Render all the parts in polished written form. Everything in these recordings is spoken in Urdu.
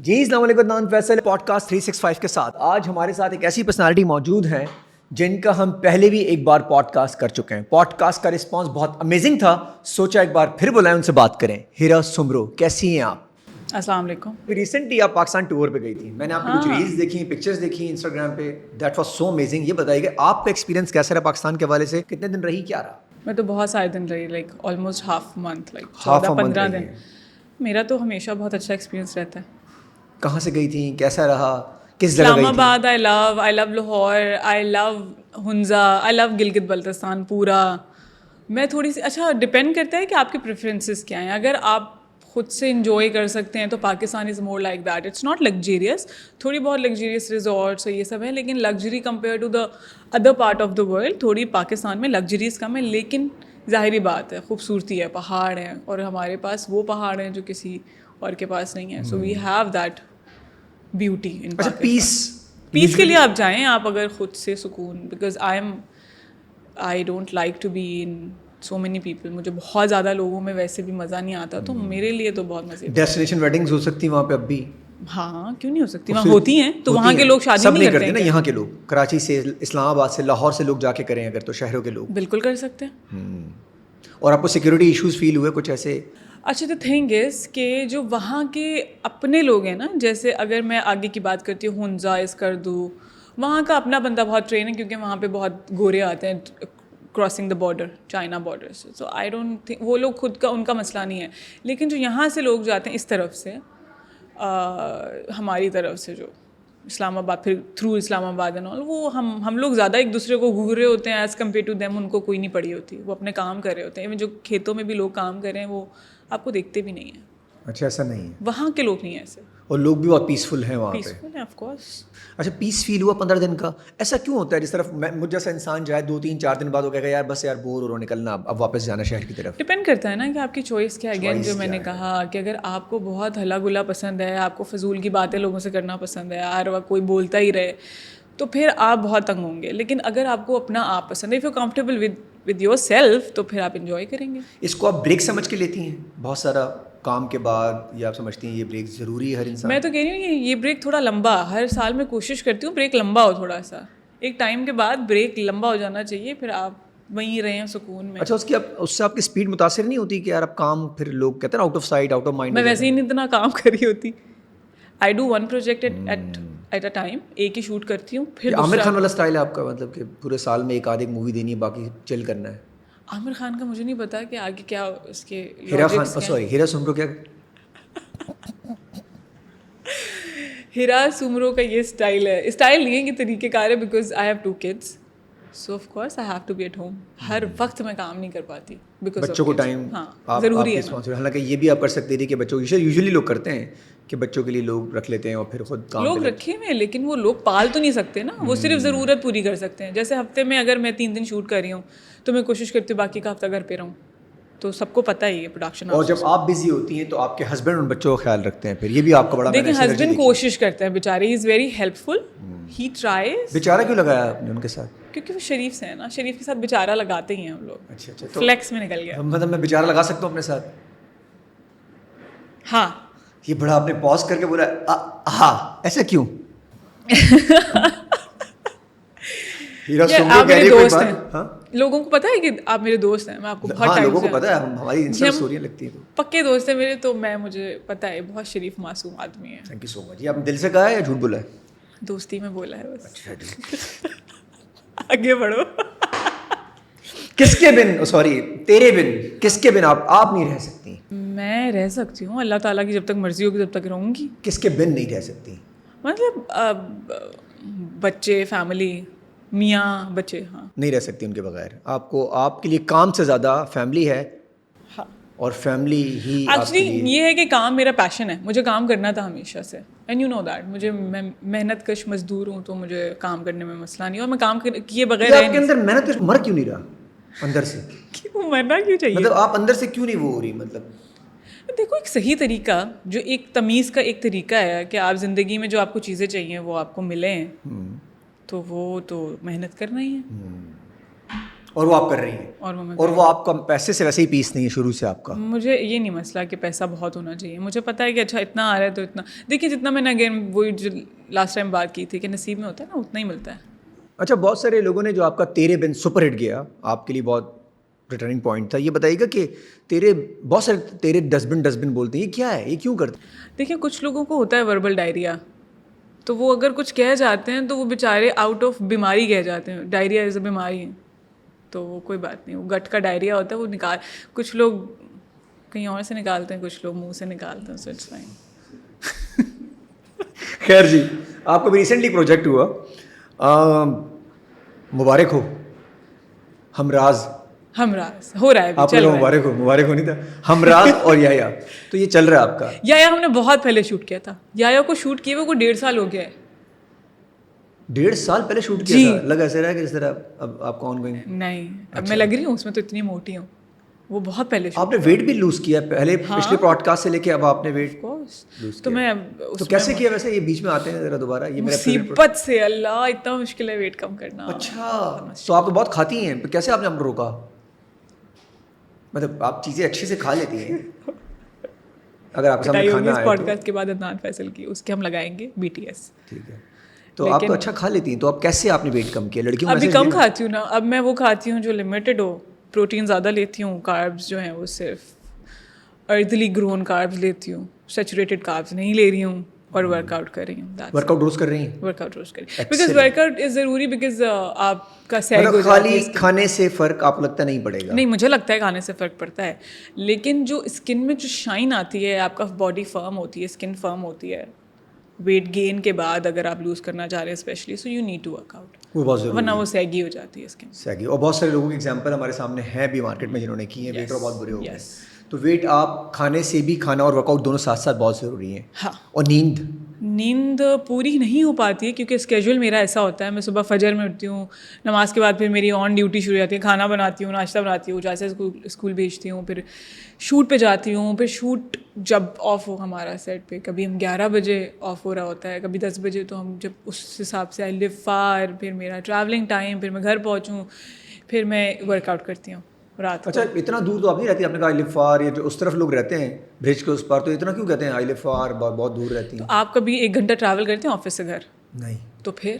جی السلام علیکم، عدنان فیصل پوڈ کاسٹ 365 کے ساتھ آج ہمارے ساتھ ایک ایسی پرسنالٹی موجود ہیں جن کا ہم پہلے بھی ایک بار پوڈ کاسٹ کر چکے ہیں. پوڈ کاسٹ کا رسپانس بہت امیزنگ تھا, سوچا ایک بار پھر بلائیں ان سے بات کریں. ہیرا سمرو, کیسی ہیں آپ؟ السلام علیکم. ریسنٹلی آپ پاکستان ٹور پہ گئی تھی, میں نے آپ کی کچھ ریلز دیکھی, پکچرز دیکھی انسٹاگرام پہ. That was so amazing. یہ بتائیے کہ آپ کا ایکسپیرینس کیسا رہا پاکستان کے حوالے سے؟ کتنے دن رہی, کیا رہا؟ میں تو بہت سارے دن رہی, like almost half month, like 14-15 دن. میرا تو ہمیشہ بہت اچھا ایکسپیرینس رہتا ہے. کہاں سے گئی تھیں, کیسا رہا, کس جگہ اسلام گئی تھی؟ آباد آئی لو لاہور, آئی لو ہنزا, آئی لو گلگت بلتستان پورا. میں تھوڑی سی, اچھا ڈپینڈ کرتا ہے کہ آپ کے پریفرنسز کیا ہیں. اگر آپ خود سے انجوائے کر سکتے ہیں تو Pakistan is more like that. It's not luxurious, تھوڑی بہت لگزیریس ریزورٹس اور یہ سب ہے, لیکن luxury compare to the other part of the world تھوڑی پاکستان میں لگژریز کم ہے. لیکن ظاہری بات ہے, خوبصورتی ہے, پہاڑ ہیں, اور ہمارے پاس وہ پہاڑ ہیں جو کسی اور کے پاس نہیں ہے. So we have that beauty in Pakistan. Peace کے لیے آپ جائیں, آپ اگر خود سے سکون, because I don't like to be in so many people. مجھے بہت زیادہ لوگوں میں ویسے بھی مزہ نہیں آتا, تو میرے لیے تو بہت مزے. ڈیسٹینیشن ویڈنگز ہو سکتی ہیں وہاں پہ اب بھی؟ ہاں, کیوں نہیں ہو سکتی, وہاں ہوتی ہیں. تو وہاں کے لوگ شادی نہیں کرتے نا, یہاں کے لوگ کراچی سے, اسلام آباد سے, لاہور سے لوگ جا کے کریں اگر, تو شہروں کے لوگ بالکل کر سکتے ہیں. اور آپ کو سیکورٹی ایشوز فیل ہوئے کچھ ایسے؟ اچھا, دا تھنگ از کہ جو وہاں کے اپنے لوگ ہیں نا, جیسے اگر میں آگے کی بات کرتی ہوں ہنزا, اسکردو, وہاں کا اپنا بندہ بہت ٹرین ہے, کیونکہ وہاں پہ بہت گورے آتے ہیں crossing the border, China border سے. سو آئی ڈونٹ تھنک وہ لوگ خود کا ان کا مسئلہ نہیں ہے. لیکن جو یہاں سے لوگ جاتے ہیں اس طرف سے, ہماری طرف سے, جو اسلام آباد, پھر تھرو اسلام آباد اینڈ آل, وہ ہم لوگ زیادہ ایک دوسرے کو گھور رہے ہوتے ہیں ایز کمپیئر ٹو دیم. ان کو کوئی نہیں پڑی ہوتی, وہ اپنے کام کر رہے ہوتے ہیں. ایون جو کھیتوں میں بھی لوگ کام کر رہے ہیں وہ آپ کو دیکھتے بھی نہیں ہیں. اچھا, ایسا نہیں ہے وہاں کے لوگ نہیں ہیں ایسے, اور لوگ بھی بہت پیسفل ہیں وہاں پہ. پیسفل ہیں آف کورس. اچھا, پیس فیل ہوا 15 دن کا. ایسا کیوں ہوتا ہے جس طرف مجھ جیسا انسان جائے 2-3-4 دن بعد وہ کہے گا یار بس یار بور ہو رہا ہوں, نکلنا, اب واپس جانا شہر کی طرف؟ ڈپینڈ کرتا ہے نا کہ آپ کی چوائس کیا ہے. اگین جو میں نے کہا کہ اگر آپ کو بہت ہلا گلا پسند ہے, آپ کو فضول کی باتیں لوگوں سے کرنا پسند ہے, ہر وقت کوئی بولتا ہی رہے, تو پھر آپ بہت تنگ ہوں گے. لیکن اگر آپ کو اپنا آپ پسند ہے, if you comfortable with your self, تو پھر آپ انجوائے کریں گے. اس کو آپ بریک سمجھ کے لیتی ہیں بہت سارا کام کے بعد, یا آپ سمجھتی ہیں یہ بریک ضروری ہے ہر انسان؟ میں تو کہہ رہی ہوں یہ بریک تھوڑا لمبا, ہر سال میں کوشش کرتی ہوں بریک لمبا ہو تھوڑا سا. ایک ٹائم کے بعد بریک لمبا ہو جانا چاہیے, پھر آپ وہیں رہیں سکون میں. اچھا, اس سے آپ کی اسپیڈ متاثر نہیں ہوتی کہ یار اب کام, پھر لوگ کہتے ہیں out of sight out of mind? میں ویسے ہی نہیں اتنا کام کر رہی ہوتی. I do one project at a time, ایک ہی شوٹ کرتی ہوں. پھر عامر خان والا اسٹائل ہے آپ کا, مطلب کہ پورے سال میں ایک آدھ مووی دینی ہے, باقی چل کرنا ہے؟ عامر خان کا مجھے نہیں پتا کہ آگے کیا اس کے ہیرا خان, سوری ہیرا سمرو کیا؟ ہیرا سمرو کا یہ اسٹائل ہے, اسٹائل نہیں ہے کہ طریقہ کار ہے, because I have 2 kids, so of course I have to be at home. ہر وقت میں کام نہیں کر پاتی بیکاز بچوں کو ٹائم, ہاں ضروری ہے. حالانکہ یہ بھی آپ کر سکتے تھے کہ بچوں کی, یوزلی لوگ کرتے ہیں کہ بچوں کے لیے لوگ رکھ لیتے ہیں اور پھر خود کام لوگ رکھے ہوئے ہیں, لیکن وہ لوگ پال تو نہیں سکتے نا, وہ صرف ضرورت پوری کر سکتے ہیں. جیسے ہفتے میں اگر میں 3 دن شوٹ کر رہی ہوں تو میں کوشش کرتی ہوں باقی کا ہفتہ گھر پہ رہوں. تو سب کو پتہ ہی ہے پروڈکشن. اور جب آپ بزی ہوتی ہیں تو آپ کے ہسبینڈ ان بچوں کا خیال رکھتے ہیں, پھر یہ بھی آپ کا بڑا. دیکھیں ہسبینڈ کوشش کرتے ہیں بیچارے, he is very helpful, he tries. بیچارہ کیوں لگایا آپ نے ان کے ساتھ؟ کیونکہ وہ شریف سے ہیں نا, شریف کے ساتھ بیچارہ لگاتے ہی ہیں ہم لوگ. اچھا, فلیکس میں نکل گیا. مطلب میں بیچارہ لگا سکتا ہوں اپنے ساتھ؟ ہاں. یہ بڑا آپ نے پاز کر کے بولا ہاں, ایسا کیوں؟ آپ میرے دوست ہیں, لوگوں کو پتا ہے کہ آپ میرے دوست ہیں. میں آپ کو بہت ٹائم سے, لوگوں کو پتا ہے, ہماری انسٹا اسٹوریاں لگتی ہیں, پکے دوست ہیں میرے, تو مجھے پتا ہے بہت شریف معصوم آدمی ہے. تھینک یو سو مچ. یہ آپ نے دل سے کہا ہے یا جھوٹ بولا ہے؟ دوستی میں بولا ہے بس. اچھا, آگے بڑھو. کس کے بن, سوری تیرے بن, کس کے بن آپ نہیں رہ سکتی؟ میں رہ سکتی ہوں, اللہ تعالیٰ کی جب تک مرضی ہوگی تب تک رہوں گی. کس کے بن نہیں رہ سکتی؟ مطلب بچے, فیملی, میاں بچے. ہاں, نہیں رہ سکتی ان کے بغیر. آپ کو, آپ کے لیے کام سے زیادہ فیملی ہے, اور فیملی ہی ایکچولی یہ ہے کہ کام میرا پیشن ہے, مجھے کام کرنا تھا ہمیشہ سے, اینڈ یو نو دیٹ. میں محنت کش مزدور ہوں, تو مجھے کام کرنے میں مسئلہ نہیں, اور میں کام کیے بغیر آپ کے اندر محنت کش مر کیوں نہیں رہا اندر سے؟ کیوں مرنا کیوں چاہیے؟ مطلب آپ اندر سے کیوں نہیں وہ ہو رہی؟ مطلب دیکھو, ایک صحیح طریقہ, جو ایک تمیز کا ایک طریقہ ہے کہ آپ زندگی میں جو آپ کو چیزیں چاہیے وہ آپ کو ملیں, تو وہ تو محنت کرنا ہی ہے. اور وہ آپ کر رہی ہیں, اور وہ آپ کا پیسے سے ویسے ہی پیس نہیں ہے شروع سے آپ کا. مجھے یہ نہیں مسئلہ کہ پیسہ بہت ہونا چاہیے, مجھے پتہ ہے کہ اچھا اتنا آ رہا ہے تو اتنا, دیکھیے جتنا میں نے اگین وہی جو لاسٹ ٹائم بات کی تھی کہ نصیب میں ہوتا ہے نا اتنا ہی ملتا ہے. اچھا, بہت سارے لوگوں نے جو آپ کا تیرے بن سپر ہٹ گیا آپ کے لیے بہت ریٹرننگ پوائنٹ تھا, یہ بتائیے گا کہ تیرے بہت سارے تیرے ڈسٹبن بولتے ہیں, یہ کیا ہے, یہ کیوں کرتے ہیں؟ دیکھیں کچھ لوگوں کو ہوتا ہے وربل ڈائریا, تو وہ اگر کچھ کہہ جاتے ہیں تو وہ بیچارے آؤٹ آف بیماری کہہ جاتے ہیں, ڈائریا ایز اے بیماری ہے تو وہ کوئی بات نہیں, وہ گٹ کا ڈائریا ہوتا ہے وہ نکال, کچھ لوگ کہیں اور سے نکالتے ہیں, کچھ لوگ منہ سے نکالتے ہیں, سو اٹس فائن. خیر جی, آپ کو بھی ریسنٹلی پروجیکٹ ہوا, مبارک ہو, ہمراز ہو رہا ہے, آپ کو مبارک ہو نہیں تھا, ہمراز اور یا تو یہ چل رہا ہے آپ کا. یا ہم نے بہت پہلے شوٹ کیا تھا, یا کو شوٹ کیے ہوئے کو 1.5 سال ہو گیا ہے. 1.5 سال پہلے شوٹ کیا تھا, لگ ایسے رہا کہ جس طرح اب آپ کو آن گوئنگ. نہیں, اب میں لگ رہی ہوں اس میں تو اتنی موٹی ہوں, وہ بہت پہلے. آپ نے ویٹ بھی لوز کیا پہلے, پچھلے پوڈ کاسٹ سے لے کے اب آپ نے ویٹ لوز, تو میں تو کیسے کیا ویسے, یہ بیچ میں آتے ہیں ذرا دوبارہ, یہ میرا مصیبت سے, اللہ اتنا مشکل ہے ویٹ کم کرنا. اچھا, تو آپ تو بہت کھاتی ہیں, کیسے آپ نے روکا, مطلب آپ چیزیں اچھے سے کھا لیتی ہیں, اگر آپ کے سامنے کھانا ہے. اس پوڈ کاسٹ کے بعد عدنان فیصل کی, اس کے ہم لگائیں گے BTS. ٹھیک ہے, تو آپ تو اچھا کھا لیتی ہیں, تو آپ کیسے آپ نے ویٹ کم کیا لڑکیوں میں؟ ابھی کم کھاتی ہوں نا, اب میں وہ کھاتی ہوں جو لمیٹڈ ہو, پروٹین زیادہ لیتی ہوں, کاربز جو ہیں وہ صرف ارتھلی گرون کاربز لیتی ہوں, سیچوریٹڈ کاربز نہیں لے رہی ہوں, اور ورک آؤٹ کر رہی ہوں. ورک آؤٹ روز کر رہی ہیں؟ ورک آؤٹ روز کر رہی ہوں, بیکاز ورک آؤٹ از ضروری, بیکاز آپ کا سیگ ہو جاتی ہے. خالی کھانے سے فرق آپ کو لگتا نہیں پڑے گا؟ نہیں, مجھے لگتا ہے کھانے سے فرق پڑتا ہے, لیکن جو اسکن میں جو شائن آتی ہے, آپ کا باڈی فرم ہوتی ہے, اسکن فرم ہوتی ہے ویٹ گین کے بعد, اگر آپ لوز کرنا چاہ رہے ہیں specially, so you need to work out, وہ بہت ضروری, ورنہ وہ سیگی ہو جاتی ہے اسکن. سیگی, اور بہت سارے لوگوں کے ایگزامپل ہمارے سامنے ہیں بھی مارکیٹ میں جنہوں نے کی ہیں, ویٹ اور بہت برے ہو گئے. تو ویٹ آپ کھانے سے بھی, کھانا اور ورک آؤٹ دونوں ساتھ ساتھ بہت ضروری ہیں. ہاں, اور نیند پوری نہیں ہو پاتی ہے, کیونکہ اسکیجول میرا ایسا ہوتا ہے, میں صبح فجر میں اٹھتی ہوں, نماز کے بعد پھر میری آن ڈیوٹی شروع ہو جاتی ہے, کھانا بناتی ہوں, ناشتہ بناتی ہوں, جیسے اسکول بھیجتی ہوں, پھر شوٹ پہ جاتی ہوں, پھر شوٹ جب آف ہو ہمارا سیٹ پہ, کبھی ہم 11 بجے آف ہو رہا ہوتا ہے, کبھی 10 بجے, تو ہم جب اس حساب سے آئی لیو فار, پھر میرا ٹریولنگ ٹائم, پھر میں گھر پہنچوں, پھر میں ورک آؤٹ کرتی ہوں رات. اچھا, اتنا دور تو آپ نہیں رہتی, آپ نے کہا آئی لیو فار, یا جو اس طرف لوگ رہتے ہیں برج کے اس پار, تو اتنا کیوں کہتے ہیں آئی لیو فار, بہت دور رہتی ہیں؟ تو آپ کبھی 1 گھنٹہ ٹریول کرتے ہیں آفس سے گھر؟ نہیں. تو پھر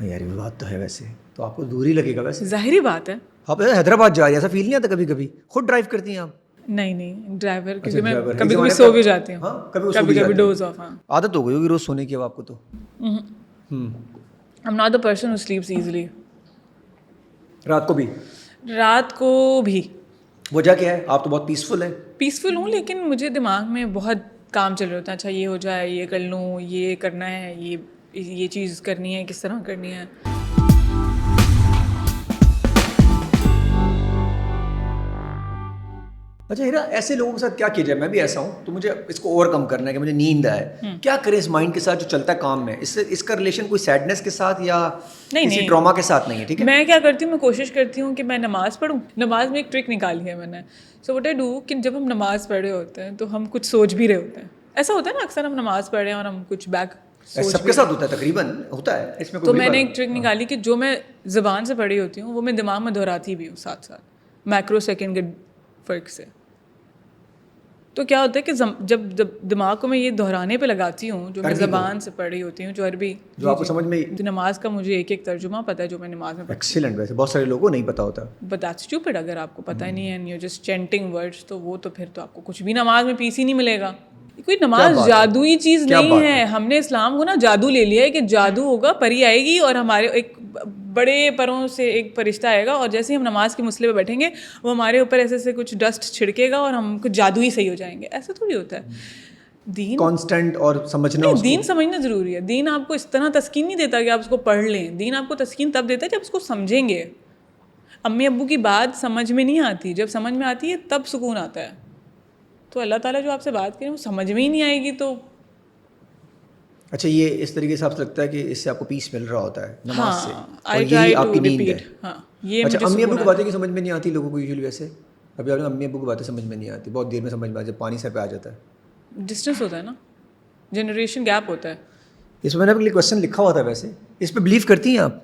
یار یہ بات تو ہے, ویسے تو آپ کو دور ہی لگے گا. ویسے ظاہری بات ہے, آپ حیدرآباد جا رہی ہیں, ایسا فیل نہیں آتا کبھی کبھی, خود ڈرائیو کرتی ہیں آپ؟ نہیں ڈرائیور, کیونکہ میں کبھی کبھی سو بھی جاتی ہوں, کبھی ڈوز آف. ہاں, عادت ہو گئی ہوگی روز سونے کی اب آپ کو. تو I'm not the person who sleeps easily. رات کو بھی؟ رات کو بھی. وجہ کیا ہے؟ آپ تو بہت پیسفل ہیں. پیسفل ہوں, لیکن مجھے دماغ میں بہت کام چل رہا ہوتا ہے, اچھا یہ ہو جائے, یہ کر لوں, یہ کرنا ہے, یہ چیز کرنی ہے, کس طرح کرنی ہے. اچھا ہیرا, ایسے لوگوں کے ساتھ کیا کیا جائے؟ میں بھی ایسا ہوں, تو مجھے اس کو اوور کم کرنا ہے کہ مجھے نیند آئے, کیا کریں اس مائنڈ کے ساتھ جو چلتا ہے کام میں؟ اس کا ریلیشن کوئی سیڈنس کے ساتھ یا کسی ڈراما کے ساتھ نہیں ہے؟ ٹھیک ہے, میں کیا کرتی ہوں, میں کوشش کرتی ہوں کہ میں نماز پڑھوں. نماز میں ایک ٹرک نکالی ہے میں نے. سو وٹ آئی ڈو, کہ جب ہم نماز پڑھ رہے ہوتے ہیں تو ہم کچھ سوچ بھی رہے ہوتے ہیں. ایسا ہوتا ہے نا اکثر, ہم نماز پڑھ رہے ہیں اور ہم کچھ سب کے ساتھ ہوتا ہے, تقریباً ہوتا ہے اس میں. تو میں نے ایک ٹرک نکالی کہ جو میں زبان سے پڑھی ہوتی ہوں وہ میں دماغ میں دہراتی بھی ہوں ساتھ ساتھ, مائکرو سیکنڈ کے فرق سے. تو کیا ہوتا ہے کہ جب دماغ کو میں یہ دہرانے پہ لگاتی ہوں جو میں زبان سے پڑھی ہوتی ہوں, جو عربی, جو آپ کو سمجھ میں, نماز کا مجھے ایک ترجمہ پتہ ہے جو میں نماز میں. ایکسیلنٹ. ویسے بہت سارے لوگوں کو نہیں پتا ہوتا. بٹ دیٹس اسٹوپڈ, اگر آپ کو پتہ ہی نہیں ہے and you just chanting words, تو وہ تو پھر تو آپ کو کچھ بھی نماز میں پیس ہی نہیں ملے گا. کوئی نماز جادوئی چیز نہیں ہے. ہم نے اسلام کو نا جادو لے لیا ہے کہ جادو ہوگا, پری آئے گی اور ہمارے ایک بڑے پروں سے ایک فرشتہ آئے گا, اور جیسے ہی ہم نماز کے مسئلے پہ بیٹھیں گے وہ ہمارے اوپر ایسے سے کچھ ڈسٹ چھڑکے گا اور ہم کچھ جادوئی صحیح ہو جائیں گے. ایسا تھوڑی ہوتا ہے. دین کانسٹنٹ اور سمجھنا, دین سمجھنا ضروری ہے. دین آپ کو اس طرح تسکین نہیں دیتا کہ آپ اس کو پڑھ لیں. دین آپ کو تسکین تب دیتا ہے جب اس کو سمجھیں گے. امی ابو کی بات سمجھ میں نہیں آتی, جب سمجھ میں آتی ہے تب سکون آتا ہے. تو اللہ تعالیٰ جو آپ سے بات کریں وہ سمجھ میں ہی نہیں آئے گی تو. اچھا, یہ اس طریقے سے آپ کو لگتا ہے کہ اس سے آپ کو پیس مل رہا ہوتا ہے نماز سے, اور یہی آپ کی نیند ہے. ہاں, یہ اچھا, امی ابو کی باتیں کی سمجھ میں نہیں آتی لوگوں کو یوزلی. ویسے ابھی آپ نے امی ابو کی باتیں سمجھ میں نہیں آتی, بہت دیر میں سمجھ میں آتی, جب پانی سر پہ آ جاتا ہے. ڈسٹینس ہوتا ہے نا, جنریشن گیپ ہوتا ہے. اس میں نے اپنے لیے کویشچن لکھا ہوا تھا. ویسے اس پہ بلیو کرتی ہیں آپ؟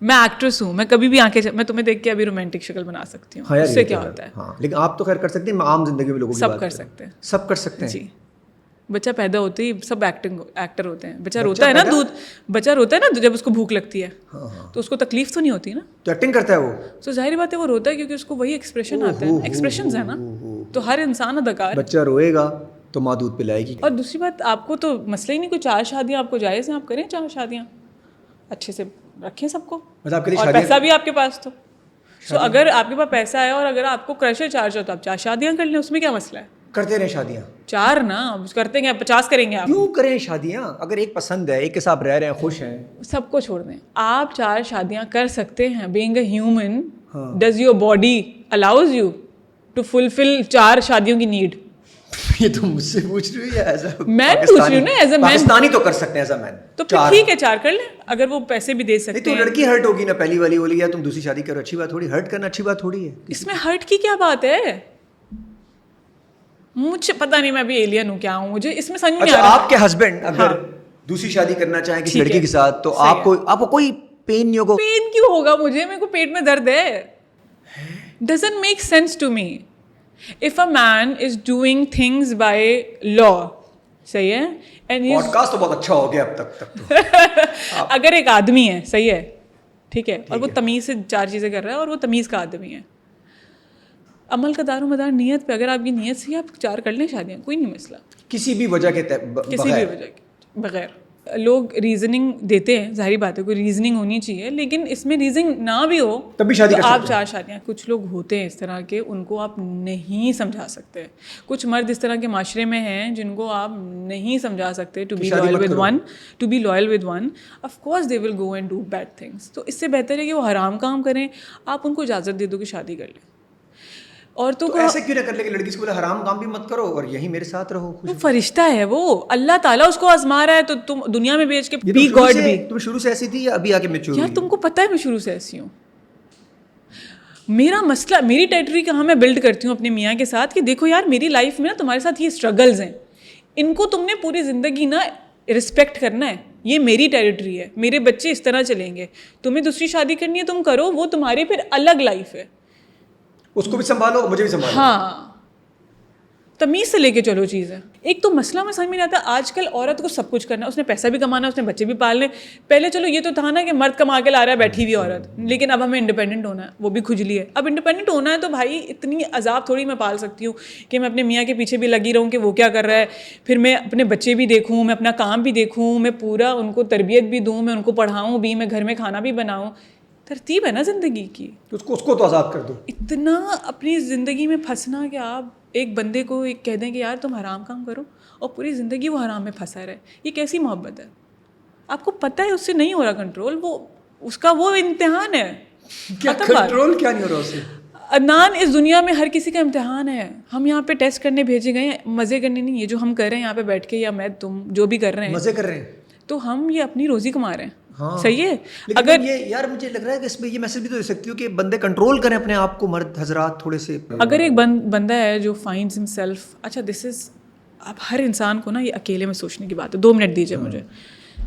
میں ایکٹریس ہوں, میں کبھی بھی میں تمہیں دیکھ کے ابھی رومانٹک شکل بنا سکتی ہوں, اس سے کیا ہوتا ہے؟ ہاں لیکن آپ تو خیر کر سکتے ہیں, عام زندگی میں لوگوں کی سب کر سکتے ہیں, سب کر سکتے ہیں. جی. بچہ پیدا ہوتے ہی سب ایکٹر ہوتے ہیں. بچہ روتا ہے نا جب اس کو بھوک لگتی ہے تو اس کو تکلیف تو نہیں ہوتی نا, تو ایکٹنگ کرتا ہے وہ, تو ظاہر بات ہے وہ روتا ہے کیونکہ اس کو وہی ایکسپریشن آتا ہے. ایکسپریشنز ہیں نا, تو ہر انسان اداکار. بچہ روئے گا تو ماں دودھ پلائے گی. اور دوسری بات, آپ کو تو مسئلہ ہی نہیں, کوئی 4 شادیاں آپ کو جائز ہیں, آپ کریں 4 شادیاں, اچھے سے رکھیں سب کو, اور پیسہ بھی آپ کے پاس. تو اگر آپ کے پاس پیسہ ہے اور اگر آپ کو کریشر چارج ہو تو آپ 4 شادیاں کر لیں, اس میں کیا مسئلہ ہے؟ کرتے رہیں شادیاں. 4 نا کرتے ہیں, 50 کریں گے آپ. کیوں کریں شادیاں؟ اگر ایک پسند ہے, ایک کے ساتھ رہ رہے ہیں, خوش ہیں, سب کو چھوڑ دیں. آپ 4 شادیاں کر سکتے ہیں. Being a human, does your body allows you to fulfil 4 شادیوں کی نیڈ؟ یہ تو مجھ سے پوچھ رہی ہے ایز اے مین پوچھ رہی ہوں نا, ایز اے مین. پاکستانی تو کر سکتے ہیں ایز اے مین, تو پھر ٹھیک ہے 4 کر لیں, اگر وہ پیسے بھی دے سکتے ہیں. ہیں تو لڑکی ہرٹ ہوگی نا, پہلی والی بولی یا تم دوسری شادی کرو, اچھی بات تھوڑی, ہرٹ کرنا اچھی بات تھوڑی ہے. اس میں ہرٹ کی کیا بات ہے؟ مجھے پتا نہیں, میں ابھی ایلین ہوں کیا ہوں, مجھے اس میں سمجھ نہیں آ رہا. آپ کے ہسبینڈ اگر دوسری شادی کرنا چاہیں کسی لڑکی کے ساتھ تو آپ کو کوئی پین نہیں ہوگا؟ پین کیوں ہوگا مجھے؟ میرے کو پیٹ میں درد ہے. Doesn't make sense to me. If a man is doing things by law, صحیح ہے, پوڈ کاسٹ تو بہت اچھا ہو گیا اب تک. اگر ایک آدمی ہے, صحیح ہے, ٹھیک ہے, اور وہ تمیز سے 4 چیزیں کر رہا ہے اور وہ تمیز کا آدمی ہے, عمل کا دار و مدار نیت پہ. اگر آپ کی نیت سے آپ 4 کر لیں شادیاں, کوئی نہیں مسئلہ, کسی بھی وجہ کے کسی بھی وجہ کے بغیر. لوگ ریزننگ دیتے ہیں, ظاہری بات ہے کوئی ریزننگ ہونی چاہیے, لیکن اس میں ریزننگ نہ بھی ہو تب بھی شادی تو آپ 4 شادیاں. کچھ لوگ ہوتے ہیں اس طرح کے, ان کو آپ نہیں سمجھا سکتے. کچھ مرد اس طرح کے معاشرے میں ہیں جن کو آپ نہیں سمجھا سکتے to be loyal with one. Of course they will go and do bad things. تو اس سے بہتر ہے کہ وہ حرام کام کریں, آپ ان کو اجازت دے دو کہ شادی کر لیں. اور تو ایسے کیوں نہ کر لے کہ لڑکی سے بولے حرام کام بھی مت کرو اور یہی میرے ساتھ رہو. وہ فرشتہ ہے, وہ اللہ تعالیٰ اس کو آزما رہا ہے, تو تم دنیا میں بیچ کے بی گاڈ بھی. تم شروع سے ایسی تھی یا ابھی آگے میچور ہوئی؟ یار تم کو پتہ ہے میں شروع سے ایسی ہوں. میرا مسئلہ, میری ٹیریٹری کہاں میں بلڈ کرتی ہوں اپنے میاں کے ساتھ کہ دیکھو یار میری لائف میں نا تمہارے ساتھ یہ اسٹرگلز ہیں, ان کو تم نے پوری زندگی نا رسپیکٹ کرنا ہے. یہ میری ٹیریٹری ہے, میرے بچے اس طرح چلیں گے. تمہیں دوسری شادی کرنی ہے تم کرو, وہ تمہاری پھر الگ لائف ہے, اس کو بھی سنبھالو, مجھے بھی سنبھالو. ہاں تمیز سے لے کے چلو چیز ہے. ایک تو مسئلہ میں سمجھ میں نہیں آتا, آج کل عورت کو سب کچھ کرنا ہے, اس نے پیسہ بھی کمانا ہے, اس نے بچے بھی پالنے. پہلے چلو یہ تو تھا نا کہ مرد کما کے لا رہا ہے بیٹھی ہوئی عورت, لیکن اب ہمیں انڈیپینڈنٹ ہونا ہے, وہ بھی کھجلی ہے. اب انڈیپینڈنٹ ہونا ہے تو بھائی اتنی عذاب تھوڑی میں پال سکتی ہوں کہ میں اپنے میاں کے پیچھے بھی لگی رہوں کہ وہ کیا کر رہا ہے, پھر میں اپنے بچے بھی دیکھوں, میں اپنا کام بھی دیکھوں, میں پورا ان کو تربیت بھی دوں, میں ان کو پڑھاؤں بھی, میں گھر میں کھانا بھی بناؤں. ترتیب ہے نا زندگی کی, اس کو تو آزاد کر دو. اتنا اپنی زندگی میں پھنسنا کہ آپ ایک بندے کو ایک کہہ دیں کہ یار تم حرام کام کرو اور پوری زندگی وہ حرام میں پھنسا رہے, یہ کیسی محبت ہے؟ آپ کو پتہ ہے اس سے نہیں ہو رہا کنٹرول, وہ اس کا وہ امتحان ہے. کیا کنٹرول کیا نہیں ہو رہا اس سے؟ عدنان, اس دنیا میں ہر کسی کا امتحان ہے. ہم یہاں پہ ٹیسٹ کرنے بھیجے گئے ہیں, مزے کرنے نہیں. یہ جو ہم کر رہے ہیں یہاں پہ بیٹھ کے, یا میں تم جو بھی کر رہے ہیں مزے کر رہے ہیں, تو ہم یہ اپنی روزی کما رہے ہیں. صحیح ہے. اگر یہ یار مجھے لگ رہا ہے کہ اس میں یہ میسج بھی تو دے سکتی ہو کہ بندے کنٹرول کریں اپنے آپ کو, مرد حضرات تھوڑے سے. اگر ایک بندہ ہے جو فائنڈز ہم سیلف, اچھا دس از, اب ہر انسان کو نا یہ اکیلے میں سوچنے کی بات ہے, 2 منٹ دیجیے مجھے,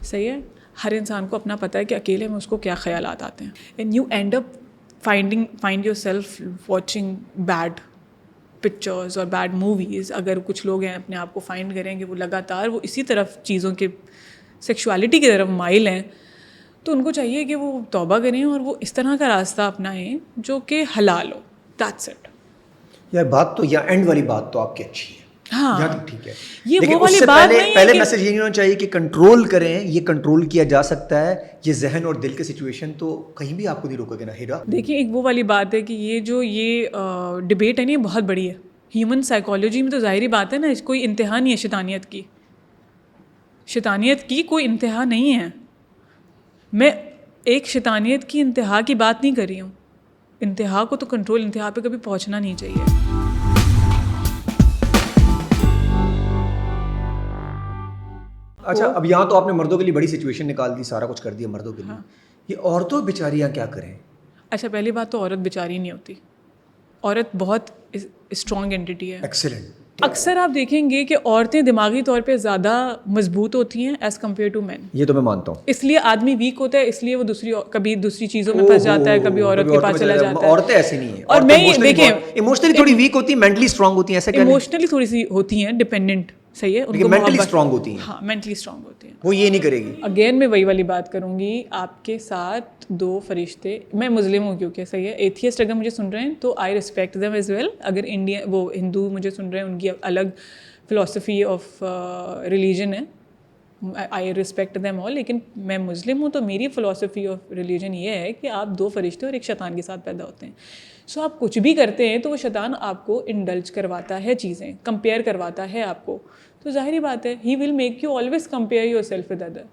صحیح ہے. ہر انسان کو اپنا پتہ ہے کہ اکیلے میں اس کو کیا خیالات آتے ہیں. And you end up find yourself watching bad pictures اور بیڈ موویز. اگر کچھ لوگ ہیں اپنے آپ کو فائنڈ کریں کہ وہ لگاتار وہ اسی طرف چیزوں کے سیکشوالٹی کی طرف مائل ہیں, تو ان کو چاہیے کہ وہ توبہ کریں اور وہ اس طرح کا راستہ اپنائیں جو کہ حلال ہو. That's it. یار بات تو, یا اینڈ والی بات تو آپ کی اچھی ہے, ہاں یہاں تک ٹھیک ہے, یہ وہ والی بات نہیں ہے. پہلے میسج یہ نہیں ہونا چاہیے کہ کنٹرول کریں, یہ کنٹرول کیا جا سکتا ہے. یہ ذہن اور دل کے سچویشن تو کہیں بھی آپ کو نہیں روکے گا نا ہیرا. دیکھیے ایک وہ والی بات ہے کہ یہ ڈبیٹ ہے نا, یہ بہت بڑی ہے. ہیومن سائیکالوجی میں تو ظاہری بات ہے نا, اس کوئی انتہا نہیں ہے شیطانیت کی کوئی انتہا نہیں ہے. میں ایک شیطانیت کی انتہا کی بات نہیں کر رہی ہوں. انتہا کو تو کنٹرول, انتہا پہ کبھی پہنچنا نہیں چاہیے. اچھا اب یہاں تو آپ نے مردوں کے لیے بڑی سچویشن نکال دی, سارا کچھ کر دیا مردوں کے لیے. یہ عورتوں بیچاریاں کیا کریں؟ اچھا پہلی بات تو عورت بیچاری نہیں ہوتی, عورت بہت اسٹرانگ اینٹیٹی ہے. ایکسلنٹ. اکثر آپ دیکھیں گے کہ عورتیں دماغی طور پہ زیادہ مضبوط ہوتی ہیں ایز کمپیئر ٹو مین. یہ تو میں مانتا ہوں. اس لیے آدمی ویک ہوتا ہے, اس لیے وہ کبھی دوسری چیزوں میں پھنس جاتا ہے, کبھی عورت کے پاس چلا جاتا ہے. عورتیں ایسی نہیں ہیں. اور میں دیکھیں ایموشنلی تھوڑی ویک ہوتی ہیں, مینٹلی اسٹرانگ ہوتی ہیں. ایسا کیا ایموشنلی تھوڑی سی ہوتی ہیں ڈپینڈنٹ, صحیح ہے, ان کو مینٹلی اسٹرانگ ہوتی ہیں. ہاں مینٹلی اسٹرانگ ہوتی ہیں. وہ یہ نہیں کرے گی. اگین میں وہی والی بات کروں گی, آپ کے ساتھ 2 فرشتے, میں مسلم ہوں کیونکہ, صحیح ہے, ایتھیسٹ اگر مجھے سن رہے ہیں تو I respect them as well. اگر وہ ہندو مجھے سن رہے ہیں, ان کی الگ فلاسفی آف ریلیجن ہے, آئی ریسپیکٹ دیم آل. لیکن میں مسلم ہوں تو میری فلاسفی آف ریلیجن یہ ہے کہ آپ 2 فرشتے اور ایک شیطان کے ساتھ پیدا ہوتے ہیں. سو آپ کچھ بھی کرتے ہیں تو وہ شیطان آپ کو انڈلج کرواتا ہے چیزیں, کمپیئر کرواتا ہے آپ کو. تو ظاہری بات ہے, he will make you always compare yourself with other.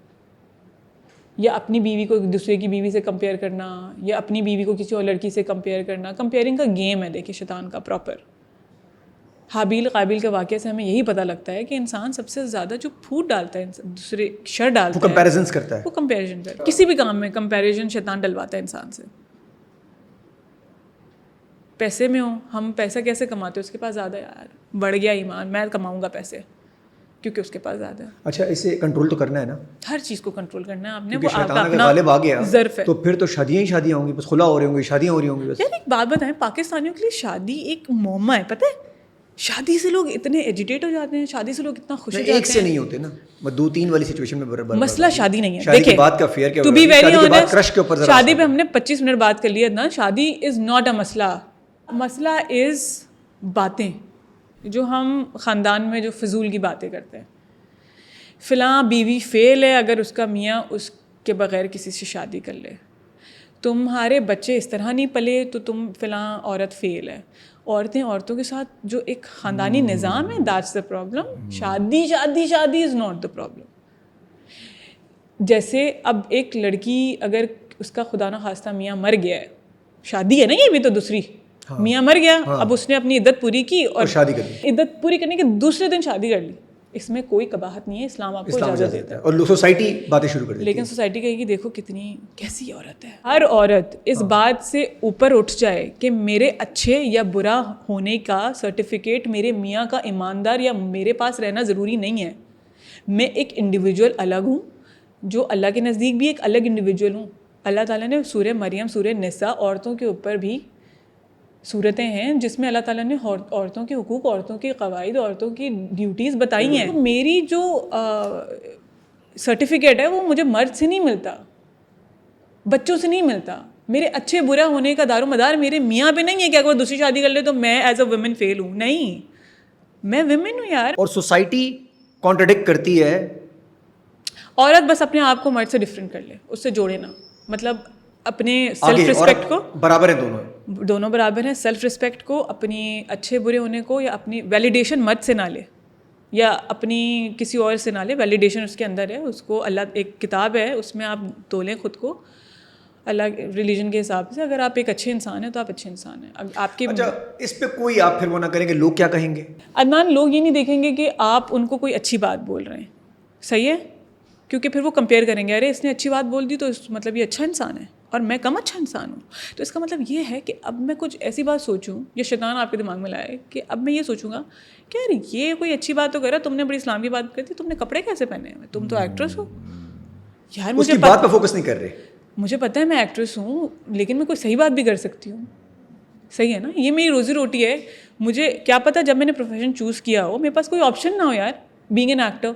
یا اپنی بیوی کو دوسرے کی بیوی سے کمپیئر کرنا, یا اپنی بیوی کو کسی اور لڑکی سے کمپیئر کرنا. کمپیئرنگ کا گیم ہے دیکھیں شیطان کا پراپر. حابیل قابیل کے واقعے سے ہمیں یہی پتہ لگتا ہے کہ انسان سب سے زیادہ جو پھوٹ ڈالتا ہے, دوسرے شر ڈالتا ہے, کمپیریزنز کرتا ہے. وہ کمپیریزن کرتا ہے. کسی بھی کام میں کمپیریزن شیطان ڈلواتا ہے انسان سے. پیسے میں ہوں, ہم پیسہ کیسے کماتے ہیں, اس کے پاس زیادہ ہے یار, بڑھ گیا ایمان, میں کماؤں گا پیسے کیونکہ اس کے پاس زیادہ ہے. اچھا, اسے کنٹرول تو کرنا ہے نا, ہر چیز کو کنٹرول کرنا ہے آپ نے. وہ شیطان اگر غالب آ گیا ظرف ہے تو پھر تو شادیاں ہی شادیاں ہوں گی, بس خلا ہو رہی ہوں گی, شادیاں ہو رہی ہوں گی بس. یار ایک بات بتائیں, پاکستانیوں کے لیے شادی ایک معمہ ہے, پتہ ہے. شادی سے لوگ اتنے ایجیٹیٹ ہو جاتے ہیں, شادی سے لوگ اتنا خوش ہو جاتے ہیں. ایک سے نہیں ہوتے نا, 2-3 والی سچویشن میں برابر. مسئلہ شادی نہیں ہے. شادی کے بعد کا فیئر کیا ٹو بی ویری آنیسٹ, کرش کے اوپر شادی پہ ہم نے 25 منٹ بات کر لیا نا. شادی از ناٹ اے مسئلہ. مسئلہ از باتیں جو ہم خاندان میں جو فضول کی باتیں کرتے ہیں. فلاں بیوی فیل ہے, اگر اس کا میاں اس کے بغیر کسی سے شادی کر لے. تمہارے بچے اس طرح نہیں پلے تو تم فلاں عورت فیل ہے. عورتیں عورتوں کے ساتھ جو ایک خاندانی نظام ہے, دیٹس دا پرابلم. شادی شادی شادی از ناٹ دا پرابلم. جیسے اب ایک لڑکی اگر اس کا خدا نخواستہ میاں مر گیا ہے, شادی ہے نا یہ بھی تو دوسری, میاں مر گیا, اب اس نے اپنی عدت پوری کی اور شادی کر لی, عدت پوری کرنے کے دوسرے دن شادی کر لی. اس میں کوئی قباحت نہیں ہے, اسلام آپ کو اجازت دیتا ہے. اور سوسائٹی باتیں شروع کر دیتی ہے. لیکن سوسائٹی کہے گی دیکھو کتنی کیسی عورت ہے. ہر عورت اس بات سے اوپر اٹھ جائے کہ میرے اچھے یا برا ہونے کا سرٹیفکیٹ میرے میاں کا ایماندار یا میرے پاس رہنا ضروری نہیں ہے. میں ایک انڈیویجول الگ ہوں, جو اللہ کے نزدیک بھی ایک الگ انڈیویجول ہوں. اللہ تعالیٰ نے سورہ مریم, سورہ نساء, عورتوں کے اوپر بھی صورتیں ہیں جس میں اللہ تعالیٰ نے عورتوں کے حقوق, عورتوں کے قواعد, عورتوں کی ڈیوٹیز بتائی ہیں. میری جو سرٹیفکیٹ ہے وہ مجھے مرد سے نہیں ملتا, بچوں سے نہیں ملتا. میرے اچھے برا ہونے کا دار و مدار میرے میاں پہ نہیں ہے کہ اگر وہ دوسری شادی کر لے تو میں ایز اے ویمن فیل ہوں. نہیں, میں ویمن ہوں یار. اور سوسائٹی کانٹرڈکٹ کرتی ہے. عورت بس اپنے آپ کو مرد سے ڈفرینٹ کر لے, اس سے جوڑے نا. مطلب اپنے سیلف رسپیکٹ کو, برابر ہیں دونوں برابر ہیں. سیلف رسپیکٹ کو, اپنی اچھے برے ہونے کو, یا اپنی ویلیڈیشن مرد سے نہ لے یا اپنی کسی اور سے نہ لے. ویلیڈیشن اس کے اندر ہے, اس کو اللہ ایک کتاب ہے, اس میں آپ تولیں خود کو اللہ ریلیجن کے حساب سے. اگر آپ ایک اچھے انسان ہیں تو آپ اچھے انسان ہیں. آپ کے اچھا, اس پہ کوئی آپ پھر وہ نہ کریں گے لوگ کیا کہیں گے. عدنان, لوگ یہ نہیں دیکھیں گے کہ آپ ان کو کوئی اچھی بات بول رہے ہیں, صحیح ہے, کیونکہ پھر وہ کمپیئر کریں گے, ارے اس نے اچھی بات بول دی تو مطلب یہ اچھا انسان ہے اور میں کم اچھا انسان ہوں. تو اس کا مطلب یہ ہے کہ اب میں کچھ ایسی بات سوچوں, یا شیطان آپ کے دماغ میں لائے کہ اب میں یہ سوچوں گا کہ یار یہ کوئی اچھی بات تو کر رہا, تم نے بڑی اسلام کی بات کر دی, تم نے کپڑے کیسے پہنے ہیں, تم تو ایکٹریس ہو یار. مجھے بات پہ فوکس نہیں کر رہے. مجھے پتہ ہے میں ایکٹریس ہوں, لیکن میں کوئی صحیح بات بھی کر سکتی ہوں, صحیح ہے نا. یہ میری روزی روٹی ہے. مجھے کیا پتہ جب میں نے پروفیشن چوز کیا ہو میرے پاس کوئی آپشن نہ ہو یار, بینگ این ایکٹر.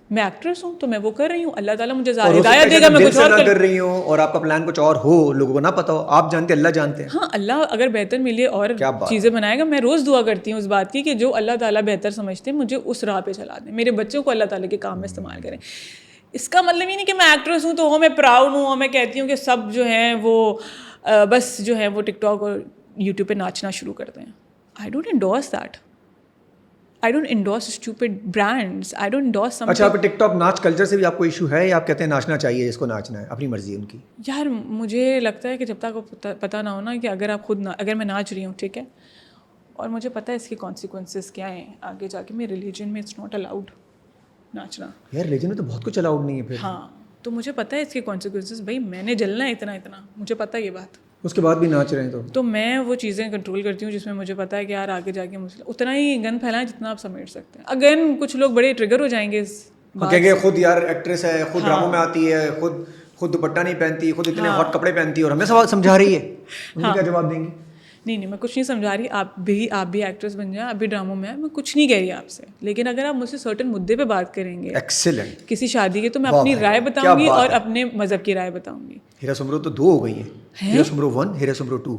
میں ایکٹریس ہوں تو میں وہ کر رہی ہوں, اللہ تعالیٰ مجھے ہدایت دے گا, میں کچھ اور کر رہی ہوں اور آپ کا پلان کچھ اور ہو, لوگوں کو نہ پتا ہو, آپ جانتے اللہ جانتے ہیں. ہاں, اللہ اگر بہتر ملے اور چیزیں بنائے گا. میں روز دعا کرتی ہوں اس بات کی کہ جو اللہ تعالیٰ بہتر سمجھتے ہیں مجھے اس راہ پہ چلا دیں, میرے بچوں کو اللہ تعالیٰ کے کام میں استعمال کریں. اس کا مطلب یہ نہیں کہ میں ایکٹریس ہوں تو میں پراؤڈ ہوں اور میں کہتی ہوں کہ سب جو ہیں وہ بس جو ہیں وہ ٹک ٹاک اور یوٹیوب پہ ناچنا شروع کرتے ہیں. I don't endorse that. I don't endorse stupid brands. I don't endorse something. اچھا, آپ ٹک ٹاک ناچ کلچر سے بھی آپ کو ایشو ہے, یا آپ کہتے ہیں ناچنا چاہیے, جس کو ناچنا ہے اپنی مرضی ان کی. یار مجھے لگتا ہے کہ جب تک پتہ نہ ہونا کہ اگر آپ خود اگر میں ناچ رہی ہوں, ٹھیک ہے, اور مجھے پتہ ہے اس کے کانسیکوینسز کیا ہیں آگے جا کے, میرے ریلیجن میں اٹس ناٹ الاؤڈ ناچنا. یار ریلیجن میں تو بہت کچھ الاؤڈ نہیں ہے پھر. ہاں, تو مجھے پتہ ہے اس کے کانسیکوینسز. بھائی میں نے جلنا ہے اتنا, مجھے پتہ ہے یہ بات. اس کے بعد بھی ناچ رہے ہیں تو میں وہ چیزیں کنٹرول کرتی ہوں جس میں مجھے پتا ہے کہ یار آگے جا کے مجھے اتنا ہی گن پھیلائیں جتنا آپ سمیٹ سکتے ہیں. اگین کچھ لوگ بڑے ٹریگر ہو جائیں گے اس کہ خود یار ایکٹریس ہے, خود ڈراموں میں آتی ہے, خود دوپٹہ نہیں پہنتی, خود اتنے ہاٹ کپڑے پہنتی ہے اور ہمیں سوال سمجھا رہی ہے, ان کو کیا جواب دیں گے؟ نہیں میں کچھ نہیں سمجھا رہی, آپ بھی ایکٹریس بن جائیں, آپ بھی ڈراموں میں ہیں, میں کچھ نہیں کہہ رہی آپ سے, لیکن اگر آپ مجھ سے سرٹن مدعے پہ بات کریں گے ایکسیلنٹ کسی شادی کے, تو میں اپنی رائے بتاؤں گی اور اپنے مذہب کی رائے بتاؤں گی. ہیرا سمرو تو 2 ہو گئی ہیں, ہیرا سمرو 1, ہیرا سمرو 2.